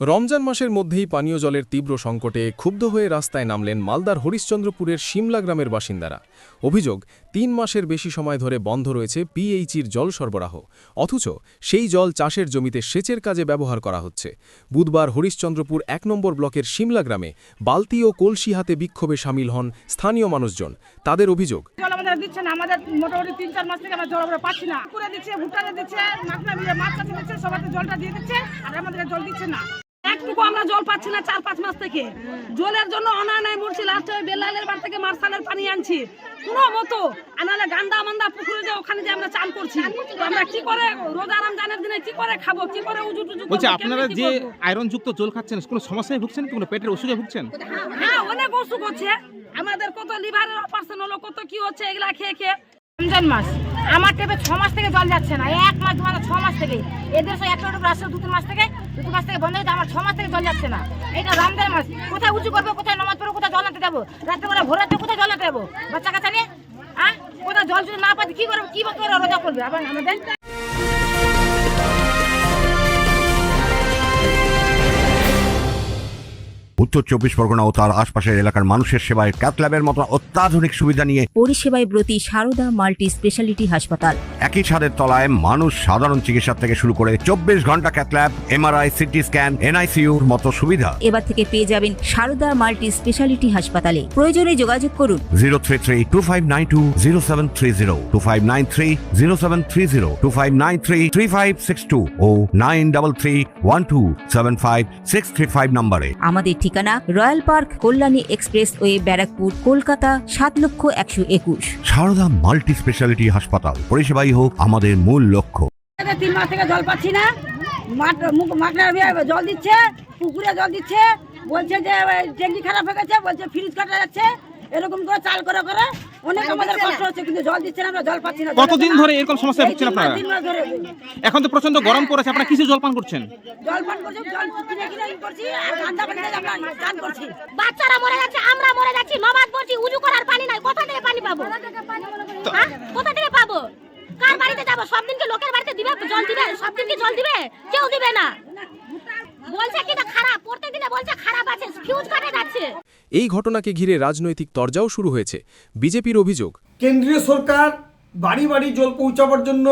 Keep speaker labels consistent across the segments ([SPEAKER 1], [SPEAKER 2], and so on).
[SPEAKER 1] রমজান মাসের মধ্যেই পানীয় জলের তীব্র সংকটে ক্ষুব্ধ হয়ে রাস্তায় নামলেন মালদার হরিশ্চন্দ্রপুরের শিমলা গ্রামের বাসিন্দারা। অভিযোগ, ৩ মাসের বেশি সময় ধরে বন্ধ রয়েছে পিএইচির জল সরবরাহ, অথচ সেই জল চাষের জমিতে সেচের কাজে ব্যবহার করা হচ্ছে। বুধবার হরিশ্চন্দ্রপুর ১ নম্বর ব্লকের শিমলা গ্রামে বালতি ও কলসি হাতে বিক্ষোভে সামিল হন স্থানীয় মানুষজন। তাদের অভিযোগ,
[SPEAKER 2] দিচ্ছে না, আমাদের মোটামুটি ৩-৪ মাস থেকে আমরা জল আমরা পাচ্ছি না। করে দিচ্ছে, ভুট্টাতে দিচ্ছে, মাছ চাষে দিচ্ছে, সবাইকে জলটা দিয়ে দিচ্ছে, আর আমাদের জল দিচ্ছে না। একটুকু আমরা জল পাচ্ছি না ৪-৫ মাস থেকে। জলের জন্য অনায় মরছি, লাস্টে বেলালের বার থেকে মার্শালের পানি আনছি কোনো মতো, আনালে গান্দা মান্দা পুকুরে যে ওখানে যে আমরা চান করছি। আমরা কি করে রোজা রমজানের দিনে কি করে খাবো, কি করে উজু টুজু করব?
[SPEAKER 3] বলছি, আপনারা যে আয়রন যুক্ত জল খাচ্ছেন কোনো সমস্যায় ভুগছেন, কোনো পেটের অসুখে ভুগছেন?
[SPEAKER 2] হ্যাঁ, অনেক অসুখ হচ্ছে আমাদের, কত লিভারের অপারেশন হলো, কত কি হচ্ছে এগুলা খেয়ে খেয়ে। রমজান মাস আমার টেপে ৬ মাস থেকে জল যাচ্ছে না, ১ মাস ২ মাস ৬ মাস থেকে। এদের সব একটা আসছে ২-৩ মাস থেকে, ২ মাস থেকে বন্ধ হয়েছে, আমার ৬ মাস থেকে জল যাচ্ছে না। এটা রমজান মাস, কোথায় উঁচু করবো, কোথায় নামাজ পড়বো, কোথায় জল আনতে যাবো, রাত্রেবেলা ভোর রাতে কোথায় জল আনতে যাবো, বাচ্চা কাচ্চা নিয়ে কোথায় জল যদি না পাচ্ছি কি করবো, কি করে রোজা করবে আবার আমাদের।
[SPEAKER 4] উত্তর ২৪ পরগনা ও তার আশপাশের এলাকার মানুষের সেবায় ক্যাথ ল্যাবের মতো অত্যাধুনিক সুবিধা নিয়ে
[SPEAKER 5] পরিষেবায় ব্রতী সারদা মাল্টি স্পেশালিটি হাসপাতাল।
[SPEAKER 4] একই ছাদের তলায় মানুষ সাধারণ চিকিৎসা থেকে শুরু করে ২৪ ঘন্টা cath lab, MRI, CT scan, এনআইসিইউর মতো সুবিধা
[SPEAKER 5] এবার থেকে পেয়ে যাবেন সারদা মাল্টি স্পেশালিটি হাসপাতালে। প্রয়োজনে যোগাযোগ করুন
[SPEAKER 4] 033-2592-0730, 2593-0730, 2593-3562 ও 9331275635 নম্বরে।
[SPEAKER 5] আমাদের ঠিকানা royal park, Kalyani expressway, Barrackpore, Kolkata ৭,১২১।
[SPEAKER 4] সারদা মাল্টি স্পেশালিটি হাসপাতাল, পরিষেবাই হোক আমাদের মূল লক্ষ্য।
[SPEAKER 2] ৩ মাস থেকে জল পাচ্ছি না, জল দিচ্ছে, পুকুরে জল দিচ্ছে, বলছে যে ট্যাঙ্কি খারাপ হয়ে গেছে, বলছে ফ্রিজ কাটা যাচ্ছে, এরকম করে চাল করে করে অনেক আমাদের কষ্ট হচ্ছে, কিন্তু জল দিচ্ছে না, আমরা জল পাচ্ছি না।
[SPEAKER 3] কতদিন ধরে এরকম সমস্যা ভুগছেন আপনারা?
[SPEAKER 2] ৩ মাস ধরে।
[SPEAKER 3] এখন তো প্রচন্ড গরম পড়েছে, আপনারা কিছু জল পান করছেন?
[SPEAKER 2] জল পান করছি, জল কিনে কিনে করছি, আর ঠান্ডা পানিতে আমরা চান করছি।
[SPEAKER 6] বাচ্চারা মরে যাচ্ছে, আমরা মরে যাচ্ছি, নমাজ পড়ছি, উজু করার পানি নাই, কোথা থেকে পানি পাবো? কোথা থেকে পাবো? কার বাড়িতে যাবো? সব দিন কি লোকের বাড়িতে দিবে জল দিবে? সব দিন কি জল দিবে? কেউ দিবে না। বলছে কি না খারাপ, প্রত্যেক দিনে বলছে খারাপ আছে, ফিউজ কাটে যাচ্ছে।
[SPEAKER 1] এই ঘটনাকে ঘিরে রাজনৈতিক তরজাও শুরু হয়েছে। বিজেপির অভিযোগ,
[SPEAKER 7] কেন্দ্রীয় সরকার বাড়ি বাড়ি জল পৌঁছাবার জন্য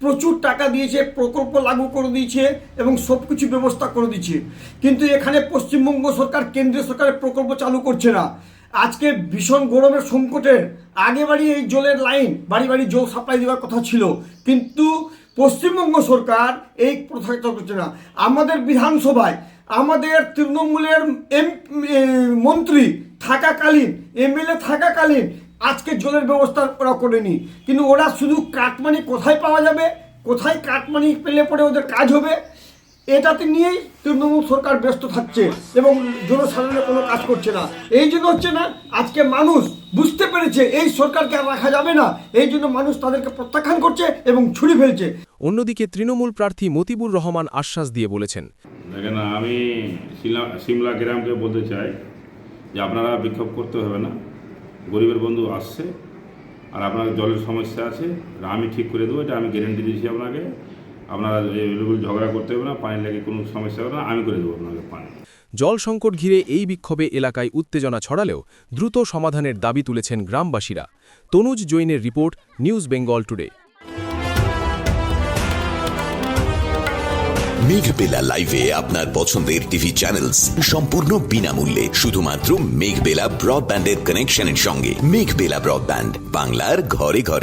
[SPEAKER 7] প্রচুর টাকা দিয়েছে, প্রকল্প লাগু করে দিয়েছে এবং সব কিছু ব্যবস্থা করে দিয়েছে, কিন্তু এখানে পশ্চিমবঙ্গ সরকার কেন্দ্রীয় সরকারের প্রকল্প চালু করছে না। আজকে ভীষণ গরমের সংকটের আগে বাড়ি এই জলের লাইন বাড়ি বাড়ি জল সাপ্লাই দেওয়ার কথা ছিল, কিন্তু পশ্চিমবঙ্গ সরকার এই প্রথা করছে না। আমাদের বিধানসভায় আমাদের তৃণমূলের মন্ত্রী থাকাকালীন, এমএলএ থাকাকালীন আজকে জলের ব্যবস্থা ওরা করেনি, কিন্তু ওরা শুধু কাটমানি কোথায় পাওয়া যাবে, কোথায় কাটমানি পেলে পরে ওদের কাজ হবে, এটাতে নিয়েই তৃণমূল সরকার ব্যস্ত থাকছে এবং জনসাধারণের কোনো কাজ করছে না। এই জন্য হচ্ছে না, আজকে মানুষ বুঝতে পেরেছে এই সরকারকে আর রাখা যাবে না, এই জন্য মানুষ তাদেরকে প্রত্যাখ্যান করছে এবং ছুরি ফেলছে।
[SPEAKER 1] অন্যদিকে তৃণমূল প্রার্থী মতিবুর রহমান আশ্বাস দিয়ে বলেছেন,
[SPEAKER 8] দেখেন, আমি শিমলা গ্রামকে বলতে চাই যে আপনারা বিক্ষোভ করতে হবে না, গরিবের বন্ধু আসছে, আর আপনার জলের সমস্যা আছে, আমি ঠিক করে দেবো, এটা আমি গ্যারেন্টি দিয়েছি আপনাকে। আপনারা ঝগড়া করতে হবে না, পানি লাগে কোনো সমস্যা হবে না, আমি করে দেবো আপনাকে পানি।
[SPEAKER 1] জল সংকট ঘিরে এই বিক্ষোভে এলাকায় উত্তেজনা ছড়ালেও দ্রুত সমাধানের দাবি তুলেছেন গ্রামবাসীরা। তনুজ জৈনের report, news Bengal today.
[SPEAKER 9] Meghbela লাইভে আপনার পছন্দের টিভি চ্যানেলস সম্পূর্ণ বিনামূল্যে, শুধুমাত্র মেঘবেলা ব্রডব্যান্ডের কানেকশনের সঙ্গে। মেঘবেলা ব্রডব্যান্ড, বাংলার ঘরে ঘরে।